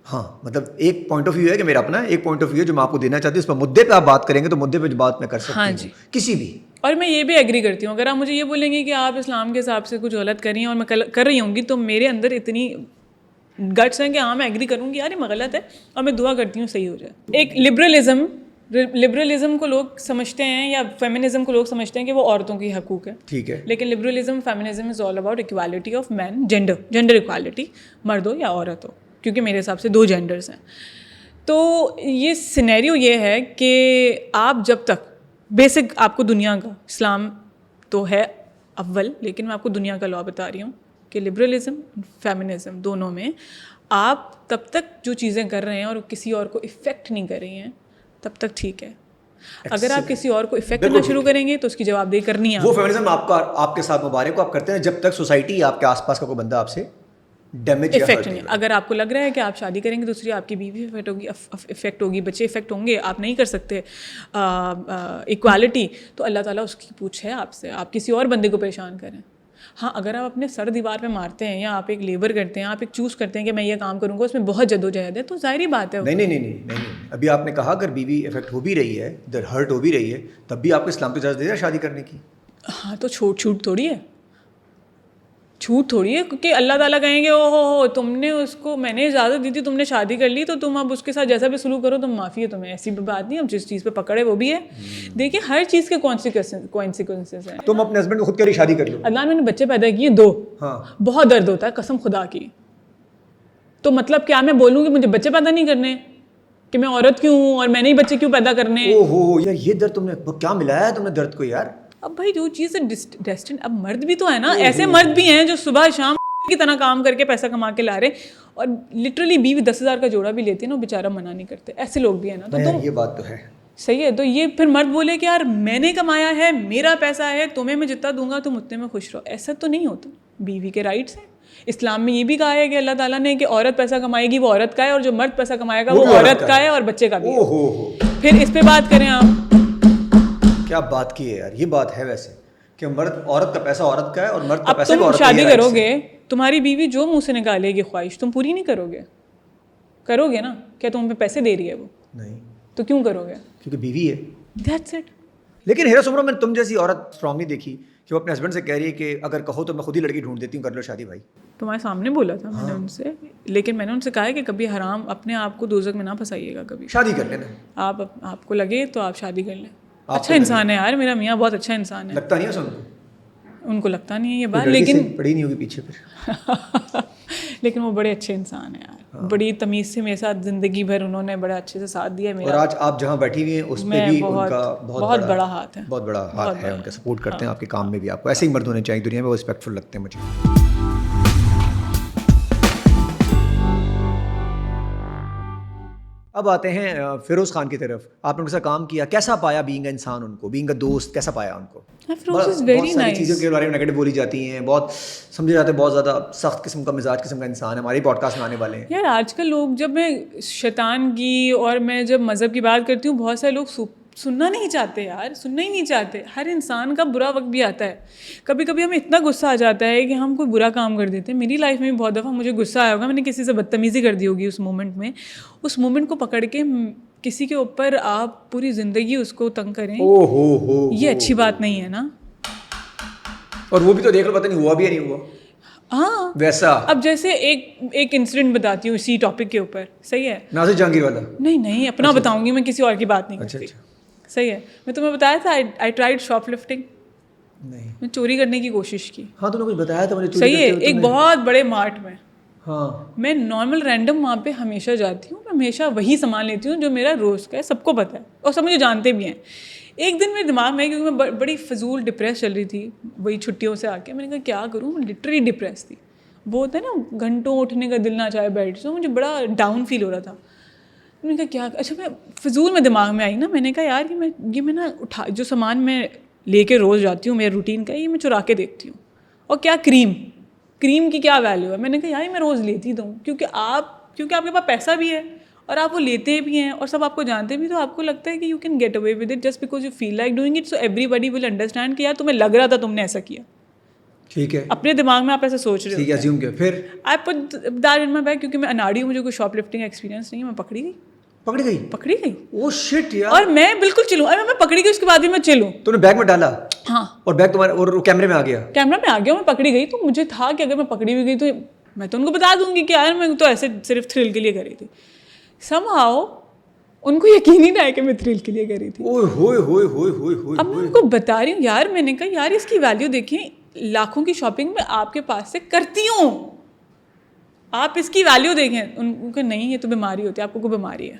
ہاں مطلب ایک پوائنٹ آف ویو ہے کہ میرا اپنا ایک پوائنٹ آف ویو ہے جو میں آپ کو دینا چاہتی ہوں. اس پہ مدعے پہ آپ بات کریں گے تو مدعے پہ بات میں کر سکتی ہوں کسی بھی. اور میں یہ بھی ایگری کرتی ہوں, اگر آپ مجھے یہ بولیں گے کہ آپ اسلام کے حساب سے کچھ غلط کر رہی ہیں اور میں کر رہی ہوں گی, تو میرے اندر اتنی گٹس ہیں کہ ہاں میں ایگری کروں گی یار یہ غلط ہے, اور میں دعا کرتی ہوں صحیح ہو جائے. ایک لبرلزم کو لوگ سمجھتے ہیں یا فیمنزم کو لوگ سمجھتے ہیں کہ وہ عورتوں کی حقوق ہے, ٹھیک ہے, لیکن liberalism feminism is all about equality of men, gender equality, مرد ہو یا عورت ہو, کیونکہ میرے حساب سے 2 جینڈرس ہیں. تو یہ سینیریو یہ ہے کہ آپ جب تک بیسک آپ کو دنیا کا, اسلام تو ہے اول, لیکن میں آپ کو دنیا کا لا بتا رہی ہوں کہ لبرلزم فیمنزم دونوں میں آپ تب تک جو چیزیں کر رہے ہیں اور کسی اور کو افیکٹ نہیں کر رہی ہیں تب تک ٹھیک ہے. اگر آپ کسی اور کو افیکٹ کرنا شروع کریں گے تو اس کی جواب دہی کرنی ہے. وہ فیمنزم آپ کے ساتھ مبارک کو آپ کرتے ہیں جب تک سوسائٹی آپ کے آس پاس کا کوئی بندہ آپ سے ڈیمیج افیکٹ نہیں. اگر آپ کو لگ رہا ہے کہ آپ شادی کریں گے دوسری, آپ کی بیوی افیکٹ ہوگی, بچے افیکٹ ہوں گے, آپ نہیں کر سکتے ایکوالٹی, تو اللہ تعالیٰ اس کی پوچھ ہے آپ سے, آپ کسی اور بندے کو پریشان کریں. ہاں اگر آپ اپنے سر دیوار پہ مارتے ہیں یا آپ ایک لیبر کرتے ہیں, آپ ایک چوز کرتے ہیں کہ میں یہ کام کروں گا, اس میں بہت جدوجہد ہے, تو ظاہری بات ہے. نہیں, ابھی آپ نے کہا اگر بیوی افیکٹ ہو بھی رہی ہے, ہرٹ ہو بھی رہی ہے, تب بھی آپ کو اسلام کی اجازت دے رہا ہے شادی کرنے کی. ہاں تو چھوٹ تھوڑی ہے, چھوٹ تھوڑی ہے, کیونکہ اللہ تعالیٰ کہیں گے او ہو تم نے اس کو, میں نے اجازت دی تھی, تم نے شادی کر لی, تو تم اب اس کے ساتھ جیسا بھی سلوک کرو تم معافی ہے تمہیں. ایسی بھی بات نہیں, اب جس چیز پہ پکڑے وہ بھی ہے. دیکھیے ہر چیز کے کانسیکوینسز ہیں. تم اپنے ہسبینڈ کو خود کر شادی کر لو. عدنان میں نے بچے پیدا کیے 2, بہت درد ہوتا ہے قسم خدا کی. تو مطلب کیا میں بولوں کہ مجھے بچے پیدا نہیں کرنے, کہ میں عورت کیوں ہوں اور میں نے ہی بچے کیوں پیدا کرنے؟ او ہو یار یہ درد تم نے کیا ملایا ہے تم نے درد کو یار. اب بھائی جو چیز ڈیسٹن, اب مرد بھی تو ہے نا, ایسے مرد بھی ہیں جو صبح شام کی طرح کام کر کے پیسہ کما کے لا رہے, اور لٹرلی بیوی 10,000 کا جوڑا بھی لیتی ہے نا, وہ بیچارہ منع نہیں کرتے. ایسے لوگ بھی ہیں نا. تو یہ بات تو ہے صحیح ہے. تو یہ پھر مرد بولے کہ یار میں نے کمایا ہے, میرا پیسہ ہے, تمہیں میں جتنا دوں گا تم اتنے میں خوش رہو. ایسا تو نہیں ہوتا. بیوی کے رائٹس ہیں. اسلام میں یہ بھی کہا ہے کہ اللہ تعالیٰ نے کہ عورت پیسہ کمائے گی وہ عورت کا ہے, اور جو مرد پیسہ کمائے گا وہ عورت کا ہے, اور بچے کا بھی. پھر اس پہ بات کریں آپ. کیا بات کی ہے یار, یہ بات ہے ویسے کہ عورت کا پیسہ عورت کا ہے اور مرد کا پیسہ بھی عورت کا ہے. شادی کرو گے, تمہاری بیوی جو منہ سے نکالے گی خواہش تم پوری نہیں کرو گے نا. کیا تم پہ پیسے دے رہی ہے وہ؟ نہیں. تو کیوں کرو گے؟ کیونکہ بیوی ہے. That's it. لیکن ہیرا سمرو میں تم جیسی عورت اسٹرانگلی دیکھی کہ وہ اپنے ہسبینڈ سے کہہ رہی ہے کہ اگر کہو تو میں خود ہی لڑکی ڈھونڈ دیتی ہوں, کر لو شادی بھائی. تمہارے سامنے بولا تھا میں نے ان سے, لیکن میں نے ان سے کہا ہے کہ کبھی حرام اپنے آپ کو دوزخ میں نہ پھنسائیے گا. کبھی شادی کر لینا, آپ کو لگے تو آپ شادی کر لیں. اچھا انسان ہے یار میرا میاں, بہت اچھا انسان ہے. لگتا نہیں ہے ان کو لگتا نہیں ہے یہ بات, لیکن پڑی نہیں ہوگی پیچھے پھر. لیکن وہ بڑے اچھے انسان ہیں یار, بڑی تمیز سے میرے ساتھ زندگی بھر انہوں نے بڑے اچھے سے ساتھ دیا میرا. اور آج آپ جہاں بیٹھی ہوئی ہیں اس میں بھی ان کا بہت بڑا ہاتھ ہے. بہت بڑا ہاتھ ہے ان کا, سپورٹ کرتے ہیں آپ کے کام میں بھی. آپ کو ایسے ہی مرد ہونے چاہیے دنیا میں, وہ رسپیکٹفل لگتے ہیں مجھے. اب آتے ہیں فیروز خان کی طرف. آپ نے ان کے ساتھ کام کیا, کیسا پایا بینگ اے انسان ان کو, بینگ اے دوست کیسا پایا ان کو؟ Firoz is very nice. چیزوں کے بارے میں نیگیٹو بولی جاتی ہیں, بہت سمجھے جاتے ہیں, بہت زیادہ سخت قسم کا مزاج قسم کا انسان ہے. ہمارے پوڈ کاسٹ میں آنے والے ہیں یار. آج کل لوگ, جب میں شیطان کی اور میں جب مذہب کی بات کرتی ہوں, بہت سارے لوگ سننا نہیں چاہتے یار, سننا ہی نہیں چاہتے. ہر انسان کا برا وقت بھی آتا ہے. کبھی کبھی ہمیں اتنا غصہ آ جاتا ہے کہ ہم کوئی برا کام کر دیتے ہیں. میری لائف میں بھی بہت دفعہ مجھے غصہ آیا ہوگا, میں نے کسی سے بدتمیزی کر دی ہوگی اس مومنٹ میں. اس مومنٹ کو پکڑ کے کسی کے اوپر آپ پوری زندگی اس کو تنگ کریں, یہ اچھی بات نہیں ہے نا. اور وہ بھی تو دیکھ لو, پتہ نہیں ہوا بھی یا نہیں ہوا. ہاں ویسا. اب جیسے ایک انسیڈنٹ بتاتی ہوں اسی ٹاپک کے اوپر, صحیح ہے؟ ناصر جہانگیر والا. نہیں اپنا بتاؤں گی میں, کسی اور کی بات نہیں کرتی. صحیح ہے. میں تمہیں بتایا تھا آئی ٹرائیڈ شاپ لفٹنگ. نہیں, میں چوری کرنے کی کوشش کی. ہاں تو نے کچھ بتایا تھا مجھے. صحیح ہے. ایک بہت بڑے مارٹ میں. ہاں. میں نارمل رینڈم وہاں پہ ہمیشہ جاتی ہوں, میں ہمیشہ وہی سامان لیتی ہوں جو میرا روز کا ہے, سب کو پتہ ہے اور سب مجھے جانتے بھی ہیں. ایک دن میرے دماغ میں, کیونکہ میں بڑی فضول ڈپریس چل رہی تھی وہی چھٹیوں سے آ کے, میں نے کہا کیا کروں, میں لٹرلی ڈپریس تھی. وہ ہوتا ہے نا گھنٹوں اٹھنے کا دل نہ چاہے بیڈ سے, مجھے بڑا ڈاؤن فیل ہو رہا تھا. میں نے کہا کیا, اچھا میں فضول میں دماغ میں آئی نا, میں نے کہا یار یہ میں نا جو سامان میں لے کے روز جاتی ہوں میرے روٹین کا, یہ میں چرا کے دیکھتی ہوں. اور کیا کریم کی کیا ویلیو ہے. میں نے کہا یار میں روز لیتی دوں, کیونکہ آپ کے پاس پیسہ بھی ہے اور آپ وہ لیتے بھی ہیں اور سب آپ کو جانتے بھی, تو آپ کو لگتا ہے کہ you can get away with it just because you feel like doing it, so everybody will understand کہ یار تمہیں لگ رہا تھا تم نے ایسا کیا. ٹھیک ہے, اپنے دماغ میں آپ ایسا سوچ رہے ٹھیک ہے, اسیوم کیا پھر آئی put that in my bag, کیونکہ میں اناڑی ہوں, مجھے کوئی شاپ لفٹنگ ایکسپیرینس نہیں ہے. میں پکڑی گئی. اوہ شٹ یار. اور میں بالکل چلوں, میں پکڑی گئی, اس کے بعد بھی میں چلوں. تو نے بیگ میں ڈالا؟ ہاں. اور بیگ تمہارے اور کیمرے میں آ گیا؟ کیمرہ میں آ گیا, میں پکڑی گئی. تو مجھے تھا کہ اگر میں پکڑی ہوئی گئی تو میں تو ان کو بتا دوں گی کہ یار میں تو ایسے صرف تھرل کے لیے کری تھی. سم ہاؤ ان کو یقین ہی نہ آیا کہ میں تھرل کے لیے کری تھی. اب میں ان کو بتا رہی ہوں یار, میں نے کہا یار اس کی ویلیو دیکھیں, لاکھوں کی شاپنگ میں آپ کے پاس سے کرتی ہوں, آپ اس کی ویلیو دیکھیں. ان کو نہیں, یہ تو بیماری ہوتی ہے, آپ کو کوئی بیماری ہے.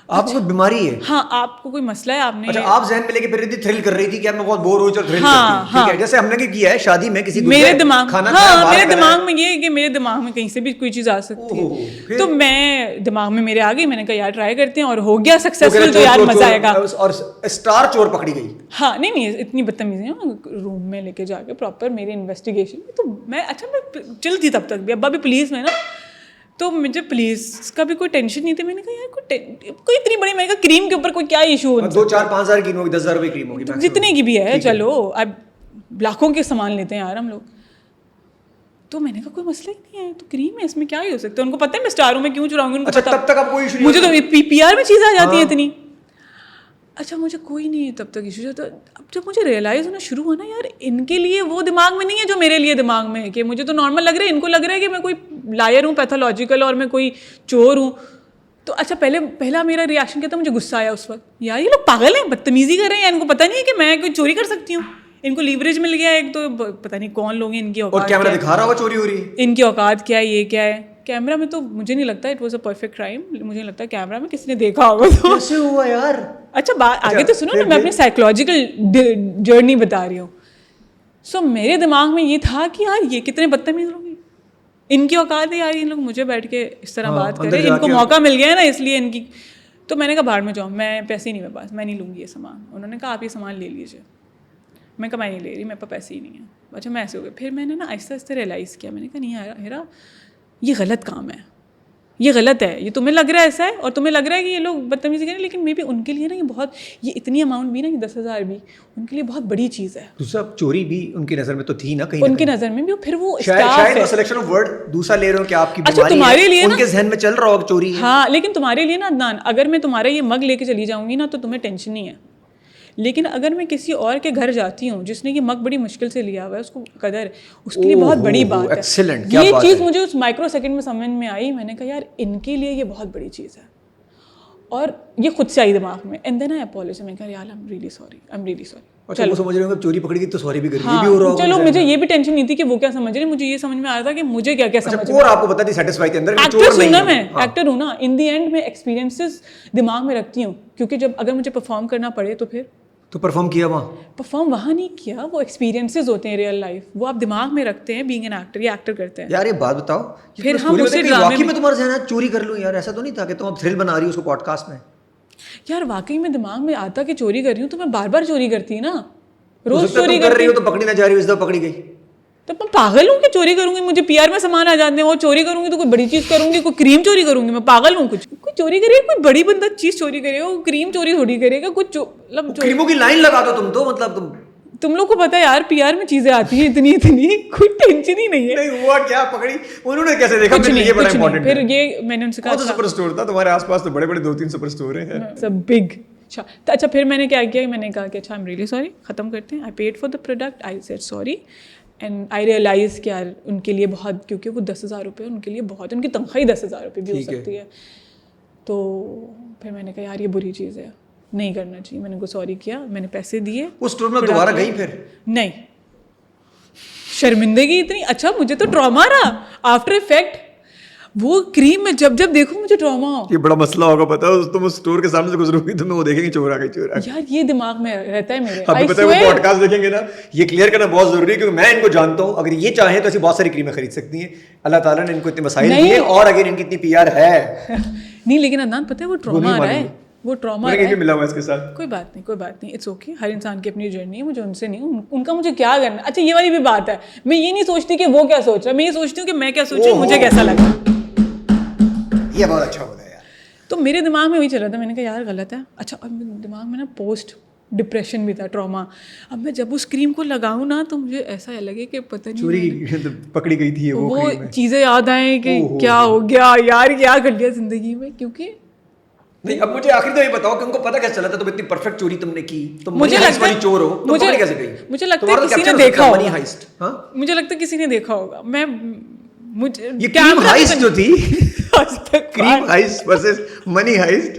آپ کو بیماری ہے؟ ہاں, آپ کو کوئی مسئلہ ہے, آپ نے. اچھا, آپ ذہن میں لے کے پھر رہی تھی, تھرل کر رہی تھی کہ میں بہت بور ہو چل تھرل کرتی ہوں. ٹھیک ہے, جیسے ہم نے کیا ہے شادی میں کسی میرے دماغ میرے دماغ میں یہ ہے کہ میرے دماغ میں کہیں سے بھی کوئی چیز آ سکتی ہے, تو میں دماغ میں میرے آ گئی. میں نے کہا یار ٹرائی کرتے ہیں, اور ہو گیا سکسیسفل تو یار مزہ آئے گا. اور اسٹار چور پکڑی گئی. ہاں نہیں اتنی بدتمیزی ہے, روم میں لے کے جا کے پراپر میری انویسٹیگیشن. تو میں اچھا میں چل تھی تب تک بھی, ابا بھی پولیس میں نا, تو مجھے پولیس کا بھی کوئی ٹینشن نہیں تھی. میں نے کہا یار کوئی اتنی بڑی, میں نے کہا کریم کے اوپر کوئی کیا ایشو ہو, 2-4-5 ہزار کی ہوگی, 10 ہزار روپے کریم ہوگی, جتنے کی بھی ہے, چلو اب لاکھوں کے سامان لیتے ہیں یار ہم لوگ. تو میں نے کہا کوئی مسئلہ ہی نہیں ہے, تو کریم ہے, اس میں کیا ہی ہو سکتا ہے. ان کو پتہ ہے میں اسٹاروں میں کیوں چراؤں گی, ان کو پتہ. تب تک اب کوئی ایشو نہیں, مجھے تو پی آر میں چیزیں آ جاتی ہیں اتنی. اچھا مجھے کوئی نہیں تب تک ایشو. اب جب مجھے ریئلائز ہونا شروع ہوا نا یار, ان کے لیے وہ دماغ میں نہیں ہے جو میرے لیے دماغ میں ہے, کہ مجھے تو نارمل لگ رہا ہے, ان کو لگ رہا ہے کہ میں کوئی لائر ہوں, پیتھولوجیکل, اور میں کوئی چور ہوں. تو اچھا پہلا میرا ریئیکشن کیا تھا, مجھے غصہ آیا اس وقت, یار یہ لوگ پاگل ہیں, بدتمیزی کر رہے ہیں, ان کو پتہ نہیں ہے کہ میں کوئی چوری کر سکتی ہوں. ان کو لیوریج مل گیا ایک, تو پتہ نہیں کون لوگ ہیں, ان کی اوقات, اور کیمرہ دکھا رہا ہوا چوری ہو رہی ہے, ان کی اوقات کیا ہے, یہ کیا ہے. کیمرہ میں تو مجھے نہیں لگتا it was a perfect crime, مجھے نہیں لگتا کیمرہ میں کسی نے دیکھا ہوگا. تو کیسے ہوا یار؟ اچھا بات آگے تو سنو نا, میں اپنی سائیکولوجیکل جرنی بتا رہی ہوں. سو میرے دماغ میں یہ تھا کہ یار یہ کتنے بدتمیز لوگ ہیں, ان کی اوقات ہے یار, ان لوگ مجھے بیٹھ کے اس طرح بات کریں, ان کو موقع مل گیا ہے نا اس لیے ان کی. تو میں نے کہا باہر میں جاؤ, میں پیسے ہی نہیں میرے پاس, میں نہیں لوں گی یہ سامان. انہوں نے کہا آپ یہ سامان لے لیجیے. میں کہا میں نہیں لے رہی, میرے پاس پیسے ہی نہیں ہیں. اچھا میں ایسے ہو گئے. پھر میں نے نا آہستہ آہستہ ریئلائز کیا, میں نے کہا نہیں ہیرا, یہ غلط کام ہے, یہ غلط ہے, یہ تمہیں لگ رہا ہے ایسا ہے, اور تمہیں لگ رہا ہے کہ یہ لوگ بدتمیزی کریں, لیکن مے بی ان کے لیے نا یہ بہت, یہ اتنی اماؤنٹ بھی نا, یہ 10,000 بھی ان کے لیے بہت بڑی چیز ہے. دوسرا چوری بھی ان کی نظر میں تو تھی نا, کہیں ان کی نظر میں بھی. پھر وہ شاید سلیکشن آف ورڈ دوسرا لے رہے ہو کہ آپ کی بیماری ہے, ان کے ذہن میں چل رہا ہوگا چوری ہے. ہاں لیکن تمہارے لیے نا عدنان, اگر میں تمہارا یہ مگ لے کے چلی جاؤں گی نا تو تمہیں ٹینشن نہیں ہے, لیکن اگر میں کسی اور کے گھر جاتی ہوں جس نے یہ مگ بڑی مشکل سے لیا ہوا ہے, اس کو قدر, اس کے لیے بہت بڑی بات ہے. یہ چیز مجھے اس مائکرو سیکنڈ میں سمجھ میں آئی. میں نے کہا یار ان کے لیے یہ بہت بڑی چیز ہے, اور یہ خود سے آئی دماغ میں. اینڈ دین آئی اپولوجائز, میں کہا یار آئی ایم ریئلی سوری. اچھا وہ سمجھ رہے ہوں چوری پکڑی گئی تو سوری بھی کر رہی ہے, یہ بھی ہو رہا ہوگا. چلو مجھے یہ بھی ٹینشن نہیں تھی کہ وہ کیا سمجھ رہے, مجھے یہ سمجھ میں آ رہا تھا کہ مجھے کیا کیا سمجھ. اور آپ کو بتا دی سیٹسفائی کے اندر ایکٹر ہوں نا, میں ایکٹر ہوں نا. ان دی اینڈ میں ایکسپیرینسز دماغ میں رکھتی ہوں, کیونکہ جب اگر مجھے پرفارم کرنا پڑے تو پھر تو پرفارم کیا وہاں. پرفارم وہاں نہیں کیا, وہ ایکسپیرینسز ہوتے ہیں ریئل لائف, وہ آپ دماغ میں رکھتے ہیں بینگ این ایکٹر, یہ ایکٹر کرتے ہیں. یار یہ بات بتاؤ, پھر ہم اسے واقعی میں تمہارا ذہن ہے چوری کر لوں یار, ایسا تو نہیں تھا کہ تم اب تھرل بنا رہی ہو اس کو پوڈ کاسٹ میں. یار واقعی میں دماغ میں آتا کہ چوری کر رہی ہوں تو میں بار بار چوری کرتی نا, روز چوری کر رہی ہو تو پکڑی نہ جا رہی ہو, اس دفعہ پکڑی گئی. تو میں پاگل ہوں کہ چوری کروں گی, مجھے پی آر میں سامان آ جاتے ہیں, اور چوری کروں گی تو کوئی بڑی چیز کروں گی, کوئی کریم چوری کروں گی, میں پاگل ہوں. کچھ کوئی چوری کرے, کوئی بڑی بندہ چیز چوری کرے گا, کریم چوری تھوڑی کرے گا, کچھ مطلب کریموں کی لائن لگا دو تم تو, مطلب تم لوگ کو پتا ہے یار پی آر میں چیزیں آتی ہیں اتنی کوئی ٹینشن ہی نہیں ہے. نہیں ہوا کیا, پکڑی انہوں نے کیسے دیکھا, یہ بڑا امپورٹنٹ ہے. پھر یہ میں نے ان سے کہا سپر اسٹور تھا تمہارے آس پاس, تو بڑے بڑے 2-3 سپر اسٹور ہیں سب بگ. اچھا پھر میں نے کیا کیا, میں نے کہا کہ اچھا آئی ایم ریئلی سوری, ختم کرتے ہیں. I paid for the product, I said sorry, and I realize کہ یار ان کے لیے بہت, کیونکہ وہ 10,000 روپے ان کے لیے بہت, ان کی تنخواہ 10,000 روپے بھی ہو سکتی ہے. تو پھر میں نے کہا یار یہ بری چیز ہے, نہیں کرنا چاہیے. میں نے کو سوری کیا, میں نے پیسے دیے. اس اسٹور میں دوبارہ گئی پھر نہیں, شرمندگی اتنی. اچھا مجھے تو ٹراما رہا آفٹر افیکٹ, وہ کریم میں جب جب دیکھوں مجھے ٹراما ہو. یہ بڑا مسئلہ ہوگا, پتا ہے تم اس اسٹور کے سامنے سے گزرو گی تمہیں وہ دیکھیں گے چور آ گئی, چور آ گئی. یار یہ دماغ میں رہتا ہے میرے. آپ کو پتا ہے وہ پوڈ کاسٹ دیکھیں گے نا, یہ کلیئر کرنا بہت ضروری ہے کیونکہ میں ان کو جانتا ہوں. اگر یہ چاہیں تو ایسی بہت ساری کریمیں خرید سکتی ہیں. اللہ تعالیٰ نے ان کو اتنے مسائل دیے, اور اگر ان کی اتنی پی آر ہے نہیں, لیکن عدنان پتہ ہے وہ ٹراما آ رہا ہے, وہ ٹراما ملا ہوا اس کے ساتھ. کوئی بات نہیں, کوئی بات نہیں, اٹس اوکے. ہر انسان کی اپنی جرنی ہے, مجھے ان سے نہیں, ان کا مجھے کیا کرنا. اچھا یہ والی بھی بات ہے, میں یہ نہیں سوچتی کہ وہ کیا سوچ رہا ہے, میں یہ سوچتی ہوں کہ میں کیا سوچ رہی ہوں, مجھے کیسا لگا. یہ بہت اچھا بولا یار. تو میرے دماغ میں وہی چل رہا تھا, میں نے کہا یار غلط ہے. اچھا اب دماغ میں نا پوسٹ ڈپریشن بھی تھا, ٹراما. اب میں جب اس کریم کو لگاؤں نا تو مجھے ایسا لگے کہ پتہ نہیں چوری پکڑی گئی تھی وہ چیزیں یاد آئیں کہ کیا ہو گیا یار, کیا کر لیا زندگی میں. کیونکہ نہیں, اب مجھے آخری تو یہ بتاؤ کہ ان کو پتہ کیسے چلا تھا تم اتنی پرفیکٹ چوری تم نے کی, تم مجھے لگتا ہے چور ہو, تم پکڑی کیسے گئی؟ مجھے لگتا ہے کسی نے دیکھا ہوگا, مجھے لگتا ہے کسی نے دیکھا ہوگا. میں مجھے یہ کریم ہائسٹ جو تھی, کریم ہائسٹ ورسز منی ہائسٹ,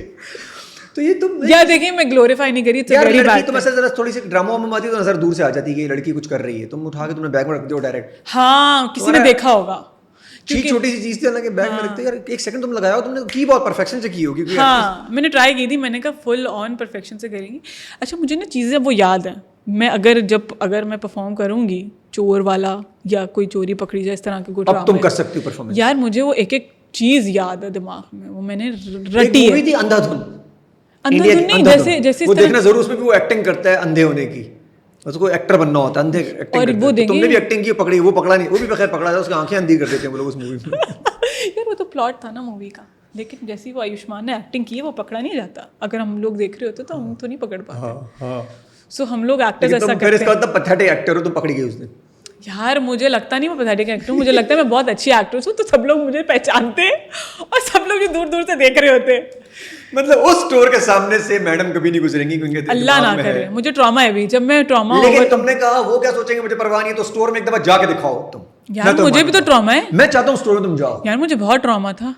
تو یہ تم یا دیکھیں میں گلوریفائی نہیں کری. یار لڑکی تم ایسا ذرا تھوڑی سی ڈراموں میں آتی تو نظر دور سے آ جاتی کہ یہ لڑکی کچھ کر رہی ہے, تم اٹھا کے تم نے بیگ میں رکھ دو ڈائریکٹ. ہاں کسی نے دیکھا ہوگا, چھوٹی سی چیز تھی حالانکہ بیگ میں رکھتے. یار ایک سیکنڈ تم لگایا, تم نے کی بہت پرفیکشن سے کی ہوگی. ہاں میں نے ٹرائی کی تھی, میں نے کہا فل آن پرفیکشن سے کریں گی. اچھا مجھے نا چیزیں وہ یاد ہیں, میں اگر میں پرفارم کروں گی چور والا یا کوئی چوری پکڑی جائے اس طرح کے کوئی اب تم کر سکتی ہو پرفارمنس. یار مجھے وہ ایک ایک چیز یاد ہے دماغ میں, وہ میں نے رٹی ہے. اندھا دھن, نہیں جیسے وہ دیکھنا ضرور, اس میں بھی وہ ایکٹنگ کرتا ہے اندھے ہونے کی, اس کو ایکٹر بننا ہوتا ہے, اندھے ایکٹنگ. اور تم نے بھی ایکٹنگ کی, پکڑی, وہ پکڑا نہیں, وہ بھی بغیر پکڑا تھا, اس کی آنکھیں اندھی کر دیتے ہیں وہ لوگ اس مووی میں. یار وہ تو پلاٹ تھا نا مووی کا, لیکن جیسی وہ آیوشمان نے ایکٹنگ کی ہے وہ پکڑا نہیں جاتا. اگر ہم لوگ دیکھ رہے ہوتے تو ہم تو نہیں پکڑ پاتے. سو ہم لوگ ایکٹرز ایسا کرتے ہیں. اس کا مطلب پتھٹے ایکٹر ہو, تم پکڑی گئی اس دن. یار مجھے لگتا نہیں میں پتھٹے ایکٹر ہوں, مجھے لگتا ہے میں بہت اچھی ایکٹریس ہوں, تو سب لوگ مجھے پہچانتے ہیں اور سب لوگ دور دور سے دیکھ رہے ہوتے ہیں. مطلب اس اسٹور کے سامنے سے میڈم کبھی نہیں گزریں گی کیونکہ اللہ نہ کرے, مجھے ٹراما ہے بھی. جب میں ٹراما لیکن تم نے کہا وہ کیا سوچیں گے مجھے پرواہ نہیں ہے, تو اسٹور میں ایک دفعہ جا کے دکھاؤ تم. یار مجھے بھی تو ٹراما ہے, میں چاہتا ہوں اسٹور میں تم جاؤ. یار مجھے بہت ٹراما تھا,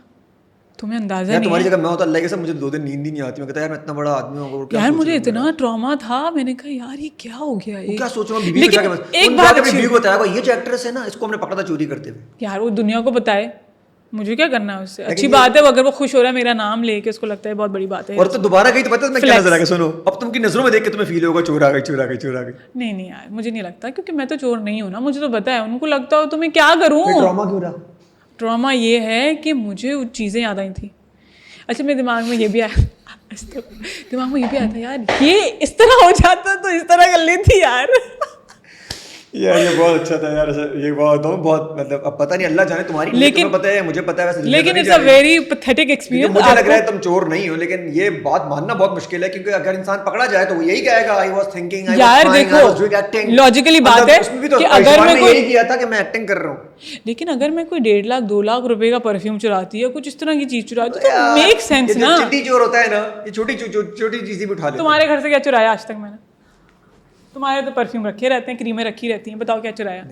تمہیں اندازہ نہیں. تمہاری جگہ میں ہوتا اللہ کے ساتھ مجھے 2 دن نیند ہی نہیں آتی. میں کہتا یار میں اتنا بڑا آدمی ہوں, یار مجھے اتنا ٹراما تھا, میں نے کہا یار یہ کیا ہو گیا, کیا سوچ رہا ہوں. بیوی کو جا کے ایک بات اپنی بیوی کو بتایا یہ جو ایکٹریس ہے نا, اس کو ہم نے پکڑا تھا چوری کرتے ہوئے. یار وہ دنیا کو بتائے, مجھے کیا کرنا ہے اس سے. اچھی بات ہے اگر وہ خوش ہو رہا ہے میرا نام لے کے, اس کو لگتا ہے بہت بڑی بات ہے. اور تو دوبارہ گئی تو پتہ میں کیا نظر آ گیا, سنو اب تم کی نظروں میں دیکھ کے تمہیں فیل ہوگا چور آ گئی, چور آ گئی, چور آ گئی. نہیں یار مجھے نہیں لگتا, کیونکہ میں تو چور نہیں ہوں نا, مجھے تو پتا ہے. ان کو لگتا ہو تو میں کیا کروں. ڈرامہ کیوں رہا؟ ڈرامہ یہ ہے کہ مجھے وہ چیزیں یاد آئی تھیں. اچھا میرے دماغ میں یہ بھی آیا, دماغ میں یہ بھی آیا تھا یار یہ اس طرح ہو جاتا تو اس طرح کر لیتی یار. یار یہ بہت اچھا تھا یار, یہ بہت مطلب اب پتہ نہیں اللہ جانے تمہاری, لیکن پتہ ہے مجھے پتہ ہے ویسے, لیکن it's a very pathetic experience. مجھے لگ رہا ہے تم چور نہیں ہو, لیکن یہ بات ماننا بہت مشکل ہے کیونکہ اگر انسان پکڑا جائے تو وہ یہی کہے گا آئی واز تھنکنگ, یار دیکھو لاجیکلی بات ہے کہ اگر میں کوئی کیا تھا کہ میں ایکٹنگ کر رہا ہوں, لیکن اگر میں کوئی 1.5 لاکھ 2 لاکھ روپے کا پرفیوم چراتی ہے, کچھ اس طرح کی چیز چراتی ہے تو میک سینس نا. جدی چور ہوتا ہے نا, یہ چھوٹی چیزیں بھی اٹھا لیتے. تمہارے گھر سے کیا چرایا آج تک میں نے؟ تمہارے تو پرفیوم رکھے رہتے ہیں, کریمیں رکھی رہتی ہیں, بتاؤ کیا چرایا؟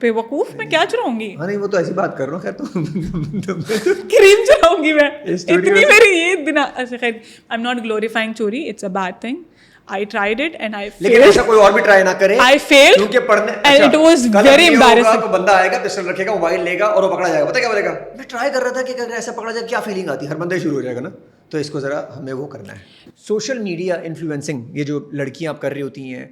بے وقوف, میں کیا چراؤں گی. ہاں نہیں وہ تو ایسی بات کر رہا ہوں. خیر تو کریم چراؤں گی میں, اتنی میری یہ دن. خیر آئی ایم ناٹ گلوریفائنگ چوری, it's a bad thing. I tried it and I failed. لیکن ایسا کوئی اور بھی ٹرائی نہ کرے. I failed کیونکہ پڑھنے and it was very embarrassing. تو بندہ آئے گا, پسٹل رکھے گا, موبائل لے گا اور وہ پکڑا جائے گا. پتہ کیا بولے گا, میں ٹرائی کر رہا تھا کہ اگر ایسا پکڑا جائے کیا فیلنگ آتی ہے. ہر بندہ شروع ہو جائے گا نا, تو اس کو ذرا ہمیں وہ کرنا ہے. سوشل میڈیا انفلوئنسنگ, یہ جو لڑکیاں آپ کر رہی ہوتی ہیں,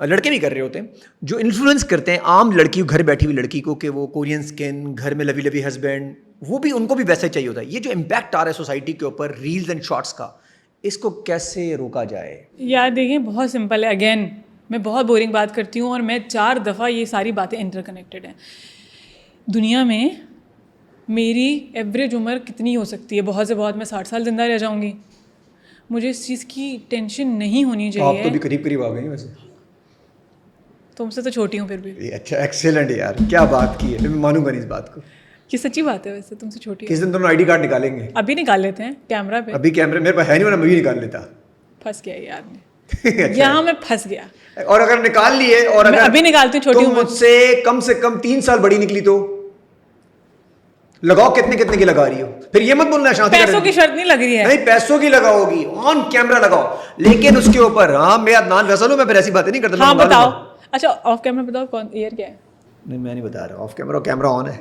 لڑکے بھی کر رہے ہوتے ہیں, جو انفلوئنس کرتے ہیں عام لڑکی, گھر بیٹھی ہوئی لڑکی کو, کہ وہ کورین اسکن, گھر میں لوی لوی ہسبینڈ, وہ بھی ان کو بھی ویسا چاہیے ہوتا ہے. یہ جو امپیکٹ آ رہا ہے سوسائٹی کے اوپر ریلز اینڈ شارٹس کا, اس کو کیسے روکا جائے؟ یار دیکھیں بہت سمپل ہے. اگین میں بہت بورنگ بات کرتی ہوں اور میں 4 دفعہ یہ ساری باتیں انٹر کنیکٹڈ ہیں. دنیا میں میری ایوریج عمر کتنی ہو سکتی ہے؟ بہت سے بہت میں 60 سال زندہ رہ جاؤں گی. مجھے اس چیز کی ٹینشن نہیں ہونی چاہیے. آپ تو بھی قریب قریب آ گئی ویسے. تم سے تو چھوٹی ہوں پھر بھی. اچھا ایکسیلنٹ یار, کیا بات کی ہے, میں مانوں گا نہیں اس بات کو. یہ سچی بات ہے, ویسے تم سے چھوٹی. کس دن دونوں ID کارڈ نکالیں گے؟ ابھی نکال لیتے ہیں کیمرہ پہ. ابھی کیمرے میرے پاس ہے نہیں, ورنہ میں بھی نکال لیتا. پھنس گیا یار نے, یہاں میں پھنس گیا. اور اگر نکال لیے, اور اگر ابھی نکالتی ہوں چھوٹی ہوں, مجھ سے کم 3 سال بڑی نکلی تو لگاؤ. کتنے کی لگا رہی ہو؟ پھر یہ مت بولنا شانتی پیسوں کی شرط نہیں لگ رہی ہے. نہیں پیسوں کی لگاؤ گی, آن کیمرہ لگاؤ, لیکن اس کے اوپر ہاں میں عدنان فیصل ہوں, میں پھر ایسی باتیں نہیں کرتا. ہاں بتاؤ. اچھا آف کیمرہ بتاؤ کون ایئر کیا ہے؟ نہیں میں نہیں بتا رہا. آف کیمرہ آن ہے.